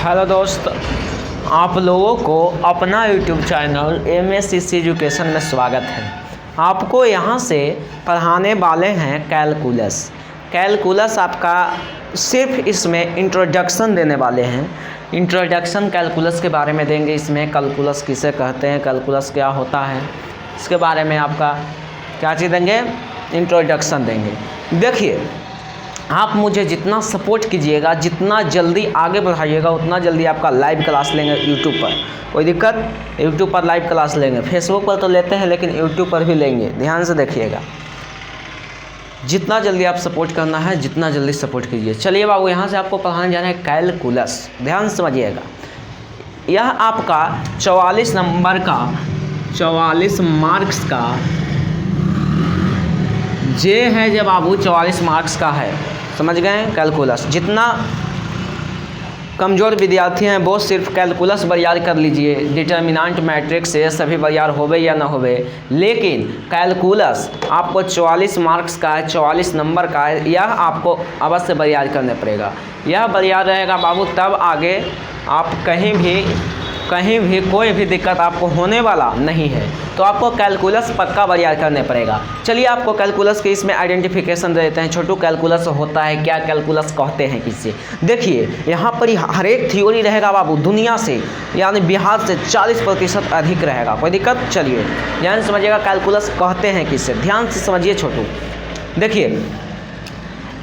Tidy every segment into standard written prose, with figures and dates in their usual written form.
Hello दोस्त, आप लोगों को अपना यूट्यूब चैनल MSCC एजुकेशन में स्वागत है। आपको यहाँ से पढ़ाने वाले हैं कैलकुलस आपका सिर्फ इसमें इंट्रोडक्शन देने वाले हैं। इंट्रोडक्शन कैलकुलस के बारे में देंगे। इसमें कैलकुलस किसे कहते हैं, कैलकुलस क्या होता है, इसके बारे में आपका क्या चीज़ देंगे, इंट्रोडक्शन देंगे। देखिए, आप मुझे जितना सपोर्ट कीजिएगा, जितना जल्दी आगे बढ़ाइएगा, उतना जल्दी आपका लाइव क्लास लेंगे यूट्यूब पर। कोई दिक्कत, यूट्यूब पर लाइव क्लास लेंगे। फेसबुक पर तो लेते हैं, लेकिन यूट्यूब पर भी लेंगे। ध्यान से देखिएगा, जितना जल्दी आप सपोर्ट करना है, जितना जल्दी सपोर्ट कीजिए। चलिए बाबू, यहाँ से आपको पढ़ाने जा रहे हैं कैलकुलस। ध्यान से समझिएगा, यह आपका 44 नंबर का 44 मार्क्स का जे है। जब बाबू 44 मार्क्स का है, समझ गए। कैलकुलस जितना कमज़ोर विद्यार्थी हैं वो सिर्फ कैलकुलस बरियार कर लीजिए। डिटर्मिनेंट मैट्रिक्स से सभी बरियार होवे या ना होवे, लेकिन कैलकुलस आपको 44 मार्क्स का है, 44 नंबर का है। यह आपको अवश्य बरियार करने पड़ेगा। यह बरियार रहेगा बाबू, तब आगे आप कहीं भी कोई भी दिक्कत आपको होने वाला नहीं है। तो आपको कैलकुलस पक्का बरियार करने पड़ेगा। चलिए, आपको कैलकुलस के इसमें आइडेंटिफिकेशन दे देते हैं। छोटू कैलकुलस होता है क्या, कैलकुलस कहते हैं किससे। देखिए, यहाँ पर हर एक थ्योरी रहेगा बाबू, दुनिया से यानी बिहार से 40% अधिक रहेगा। कोई दिक्कत। चलिए ध्यान से समझिएगा, कैलकुलस कहते हैं किससे, ध्यान से समझिए छोटू। देखिए,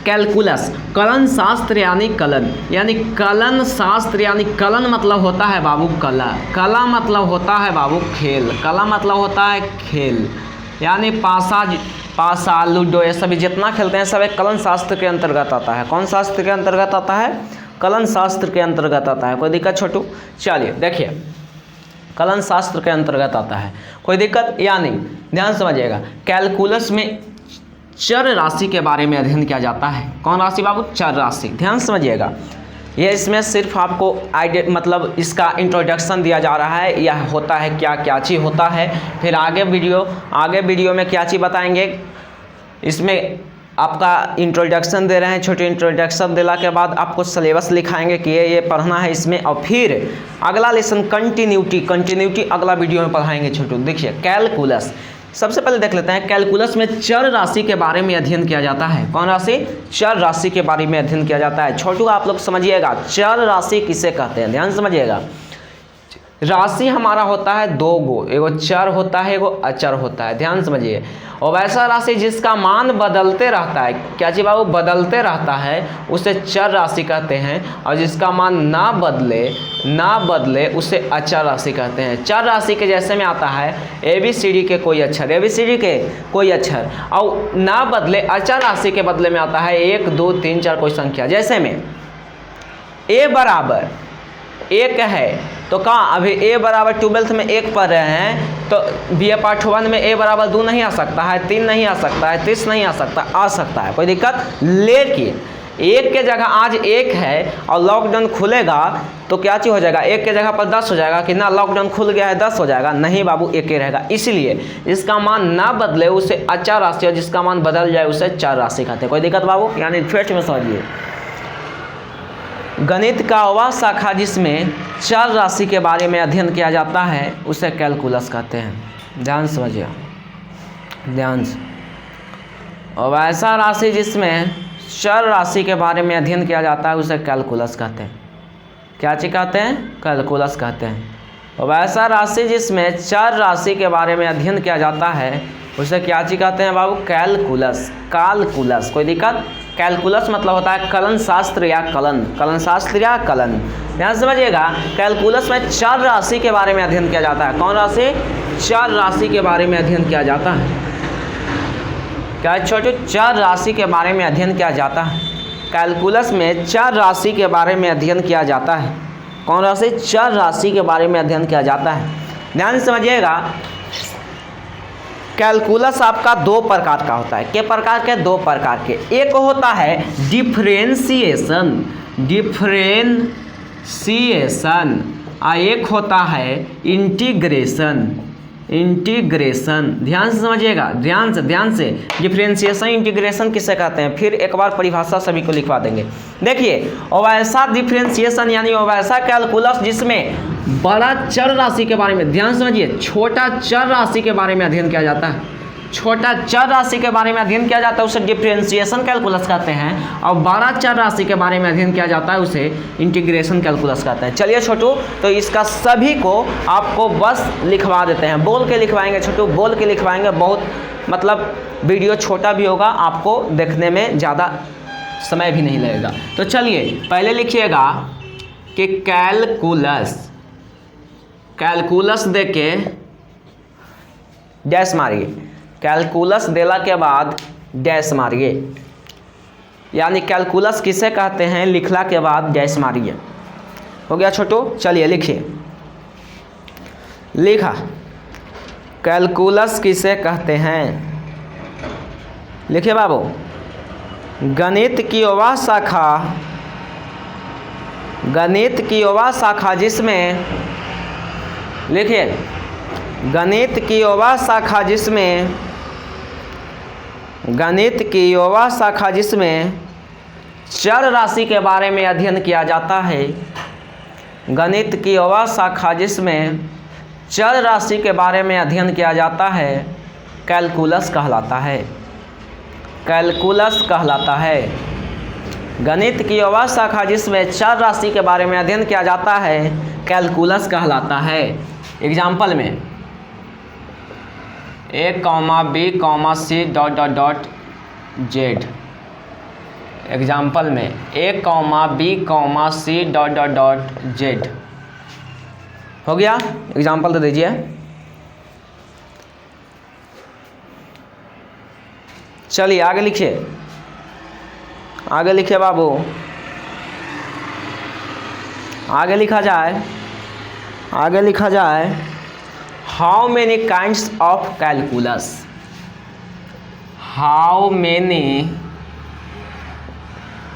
कैलकुलस कलन शास्त्र यानी कलन शास्त्र यानी कलन मतलब होता है बाबू कला मतलब होता है बाबू खेल। कला मतलब होता है खेल, यानी पासा लूडो, ये सभी जितना खेलते हैं सब एक कलन शास्त्र के अंतर्गत आता है। कौन शास्त्र के अंतर्गत आता है? कलन शास्त्र के अंतर्गत आता है। कोई दिक्कत छोटू। चलिए देखिए, कलन शास्त्र के अंतर्गत आता है। कोई दिक्कत। यानी ध्यान समझिएगा, कैलकुलस में चर राशि के बारे में अध्ययन किया जाता है। कौन राशि बाबू? चर राशि। ध्यान समझिएगा, ये इसमें सिर्फ आपको मतलब इसका इंट्रोडक्शन दिया जा रहा है। यह होता है क्या चीज़ होता है। फिर आगे वीडियो में क्या चीज़ बताएंगे। इसमें आपका इंट्रोडक्शन दे रहे हैं। छोटे इंट्रोडक्शन दिला के बाद आपको सिलेबस लिखाएंगे कि ये पढ़ना है इसमें, और फिर अगला लेसन कंटिन्यूटी अगला वीडियो में पढ़ाएंगे छोटू। देखिए, कैलकुलस सबसे पहले देख लेते हैं। कैलकुलस में चर राशि के बारे में अध्ययन किया जाता है। कौन राशि? चर राशि के बारे में अध्ययन किया जाता है। छोटू आप लोग समझिएगा, चर राशि किसे कहते हैं, ध्यान समझिएगा। राशि हमारा होता है दो गो, एगो चर होता है, एगो अचर होता है। ध्यान समझिए। और वैसा राशि जिसका मान बदलते रहता है, क्या चीज़ बाबू? बदलते रहता है, उसे चर राशि कहते हैं। और जिसका मान ना बदले उसे अचर राशि कहते हैं। चर राशि के जैसे में आता है ABCD के कोई अक्षर, और ना बदले अचर राशि के बदले में आता है 1 2 3 4 कोई संख्या। जैसे में A बराबर 1 है, तो कहाँ अभी A बराबर 12th में 1 पढ़ रहे हैं, तो BA पार्ट 1 में A बराबर 2 नहीं आ सकता है, 3 नहीं आ सकता है, 30 नहीं आ सकता है। कोई दिक्कत। लेकिन 1 के जगह आज 1 है और लॉकडाउन खुलेगा तो क्या चीज़ हो जाएगा? 1 के जगह पर 10 हो जाएगा कि ना, लॉकडाउन खुल गया है 10 हो जाएगा? नहीं बाबू, 1 ही रहेगा। इसलिए जिसका मान ना बदले उसे अचर राशि, और जिसका मान बदल जाए उसे चर राशि कहते हैं। कोई दिक्कत बाबू? यानी फेट में समझिए, गणित का वह शाखा जिसमें चर राशि के बारे में अध्ययन किया जाता है उसे कैलकुलस कहते हैं। ध्यान समझिए, ध्यान से। और वैसा राशि जिसमें चर राशि के बारे में अध्ययन किया जाता है उसे कैलकुलस कहते हैं। क्या चीज़ कहते हैं? कैलकुलस कहते हैं। और वैसा राशि जिसमें चर राशि के बारे में अध्ययन किया जाता है उसे क्या चीज़ कहते हैं बाबू? कैलकुलस। कोई दिक्कत। कैलकुलस मतलब होता है कलन शास्त्र या कलन। ध्यान समझिएगा, कैलकुलस में चर राशि के बारे में अध्ययन किया जाता है। कौन राशि? चर राशि के बारे में अध्ययन किया जाता है। क्या छोटे? चर राशि के बारे में अध्ययन किया जाता है। कैलकुलस में चर राशि के बारे में अध्ययन किया जाता है। कौन राशि? चर राशि के बारे में अध्ययन किया जाता है। ध्यान समझिएगा, कैलकुलस आपका 2 प्रकार का होता है। के प्रकार के? 2 प्रकार के। एक होता है डिफरेंशिएशन, और एक होता है इंटीग्रेशन। इंटीग्रेशन, ध्यान से समझिएगा, ध्यान से डिफरेंशिएशन इंटीग्रेशन किसे कहते हैं, फिर एक बार परिभाषा सभी को लिखवा देंगे। देखिए वैसा डिफरेंशिएशन यानी वैसा कैलकुलस जिसमें बड़ा चर राशि के बारे में, ध्यान समझिए, छोटा चर राशि के बारे में अध्ययन किया जाता है, छोटा चर राशि के बारे में अध्ययन किया जाता है उसे डिफरेंशिएशन कैलकुलस कहते हैं, और बड़ा चर राशि के बारे में अध्ययन किया जाता है उसे इंटीग्रेशन कैलकुलस कहते हैं। चलिए छोटू, तो इसका सभी को आपको बस लिखवा देते हैं, बोल के लिखवाएंगे छोटू, बोल के लिखवाएंगे, बहुत मतलब वीडियो छोटा भी होगा, आपको देखने में ज़्यादा समय भी नहीं लगेगा। तो चलिए पहले लिखिएगा कि कैलकुलस दे के डैश मारिए, कैलकुलस देला के बाद डैश मारिए, यानी कैलकुलस किसे कहते हैं लिखला के बाद डैश मारिए। हो गया छोटू, चलिए लिखिए, लिखा कैलकुलस किसे कहते हैं, लिखिए बाबू, गणित की वह शाखा जिसमें, लिखिए, गणित की वह शाखा जिसमें चर राशि के बारे में अध्ययन किया जाता है, गणित की वह शाखा जिसमें चर राशि के बारे में अध्ययन किया जाता है कैलकुलस कहलाता है, कैलकुलस कहलाता है। गणित की वह शाखा जिसमें चर राशि के बारे में अध्ययन किया जाता है कैलकुलस कहलाता है। एग्जाम्पल में A, B, C .z, example में A, B, C .z हो गया, एग्जाम्पल तो दीजिए। चलिए आगे लिखिए, आगे लिखिए बाबू, आगे लिखा जाए how many kinds of calculus, how many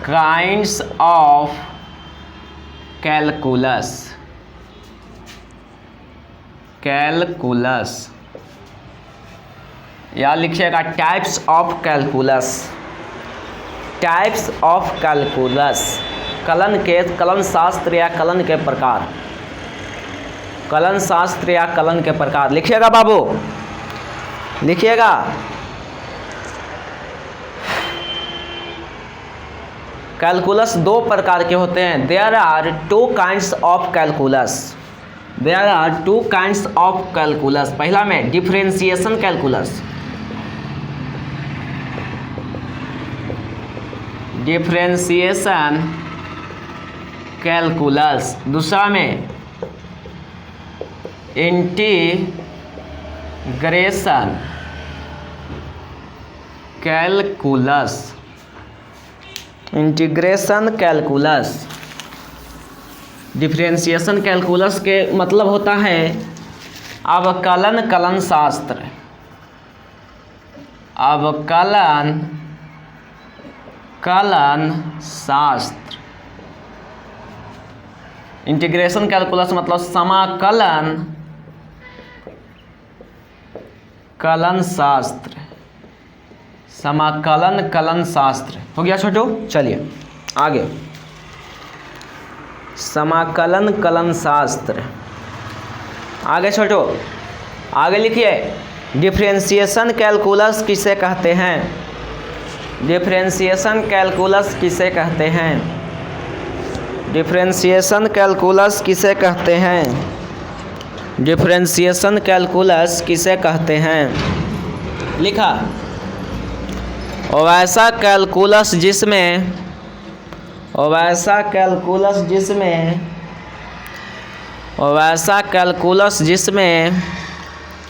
kinds of calculus, या लिखिएगा टाइप्स ऑफ कैलकुलस, कलन शास्त्र या कलन के प्रकार, कलन शास्त्र या कलन के प्रकार, लिखिएगा बाबू, लिखिएगा। कैलकुलस दो प्रकार के होते हैं, there are two kinds of calculus, पहला में डिफरेंशिएशन कैलकुलस, दूसरा में इंटीग्रेशन कैलकुलस। डिफरेंशिएशन कैलकुलस के मतलब होता है अवकलन शास्त्र। इंटीग्रेशन कैलकुलस मतलब कलन शास्त्र हो गया छोटू। चलिए आगे, समाकलन कलन शास्त्र, आगे छोटू, आगे लिखिए, डिफरेंशिएशन कैलकुलस किसे कहते हैं, डिफरेंशिएशन कैलकुलस किसे कहते हैं, डिफरेंशिएशन कैलकुलस किसे कहते हैं, डिफरेंशिएशन कैलकुलस किसे कहते हैं। लिखा, वैसा कैलकुलस जिसमें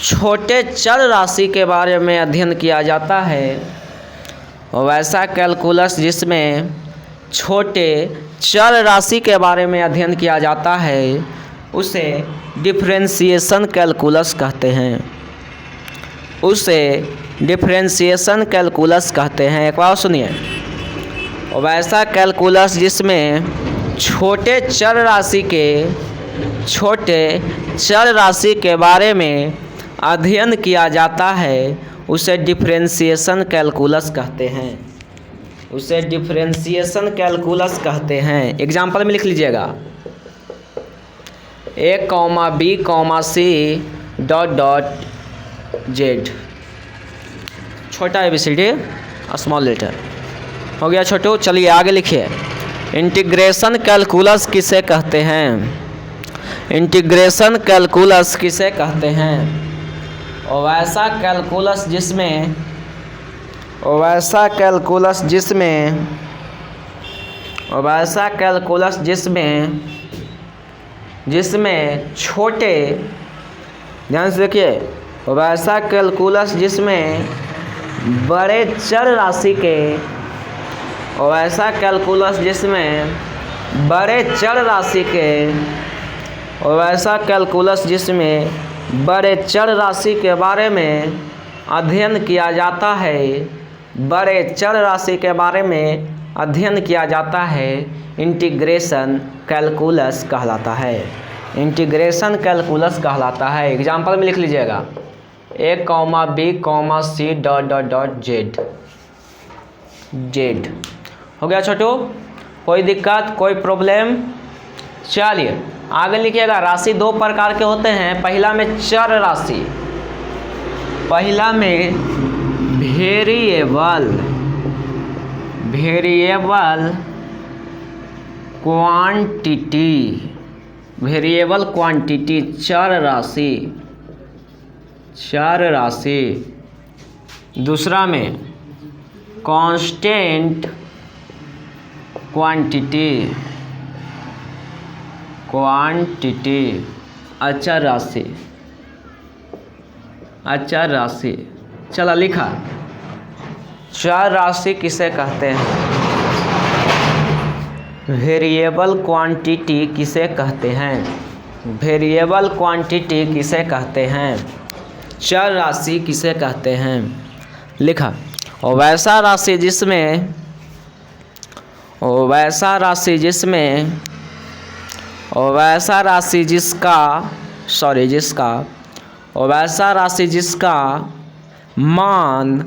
छोटे चर राशि के बारे में अध्ययन किया जाता है, वैसा कैलकुलस जिसमें छोटे चर राशि के बारे में अध्ययन किया जाता है उसे डिफरेंशिएशन कैलकुलस कहते हैं, उसे डिफरेंशिएशन कैलकुलस कहते हैं। एक बार सुनिए, वैसा कैलकुलस जिसमें छोटे चर राशि के बारे में अध्ययन किया जाता है उसे डिफरेंशिएशन कैलकुलस कहते हैं। उसे डिफरेंशिएशन कैलकुलस कहते हैं। एग्जाम्पल में लिख लीजिएगा A, B, C .Z। छोटा ABCD स्मॉल लेटर हो गया छोटू। चलिए आगे लिखिए। इंटीग्रेशन कैलकुलस किसे कहते हैं? इंटीग्रेशन कैलकुलस किसे कहते हैं? वैसा कैलकुलस जिसमें छोटे, ध्यान से देखिए, वैसा कैलकुलस जिसमें बड़े चर राशि के, वैसा कैलकुलस जिसमें बड़े चर राशि के, वैसा कैलकुलस जिसमें बड़े चर राशि के बारे में अध्ययन किया जाता है, बड़े चर राशि के बारे में अध्ययन किया जाता है, इंटीग्रेशन कैलकुलस कहलाता है। इंटीग्रेशन कैलकुलस कहलाता है। एग्जाम्पल में लिख लीजिएगा A, B, C .Z। हो गया छोटू? कोई दिक्कत, कोई प्रॉब्लम? चलिए आगे लिखिएगा। राशि दो प्रकार के होते हैं। पहला में चर राशि, पहला में वेरिएबल क्वांटिटी, चर राशि। दूसरा में कांस्टेंट क्वांटिटी, अचर राशि। चला लिखा। चर राशि किसे कहते हैं? वेरिएबल क्वांटिटी किसे कहते हैं? वेरिएबल क्वांटिटी किसे कहते हैं? चर राशि किसे कहते हैं? लिखा। और वैसा राशि जिसमें जिसका मान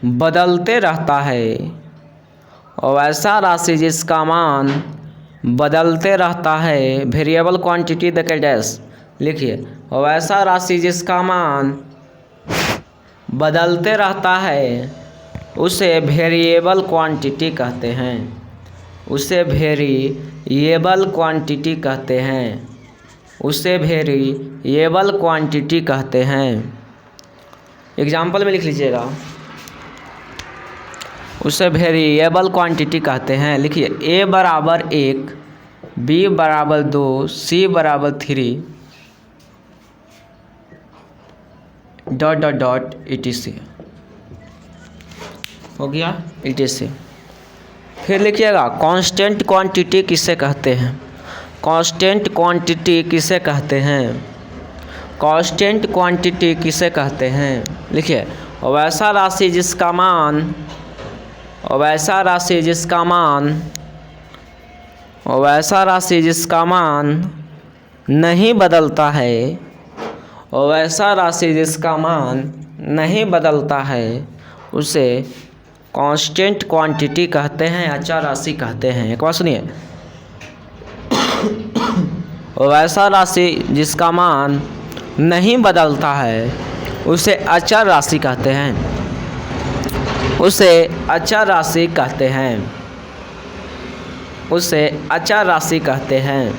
बदलते रहता है, और वैसा राशि जिसका मान बदलते रहता है, वेरिएबल क्वांटिटी देके डैश लिखिए। और वैसा राशि जिसका मान बदलते रहता है उसे वेरिएबल क्वांटिटी कहते हैं। उसे वेरिएबल क्वांटिटी कहते हैं। एग्जाम्पल में लिख लीजिएगा। उसे वेरिएबल क्वांटिटी कहते हैं। लिखिए A बराबर 1, B बराबर 2, C बराबर 3 etc। हो गया etc। फिर लिखिएगा कांस्टेंट क्वांटिटी किसे कहते हैं? कांस्टेंट क्वांटिटी किसे कहते हैं? लिखिए। वैसा राशि जिसका मान नहीं बदलता है, उसे कांस्टेंट क्वांटिटी कहते हैं, अचर राशि कहते हैं। एक बात सुनिए। वैसा राशि जिसका मान नहीं बदलता है उसे अचर राशि कहते हैं।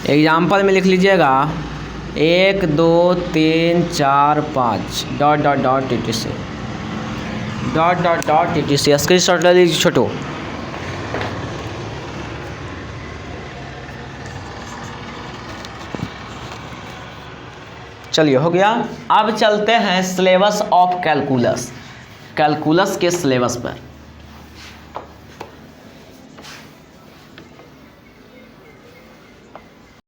एग्जाम्पल में लिख लीजिएगा 1 2 3 4 5 etc। स्क्रीनशॉट ले लीजिए छोटू। चलिए हो गया। अब चलते हैं सिलेबस ऑफ कैलकुलस के सिलेबस पर।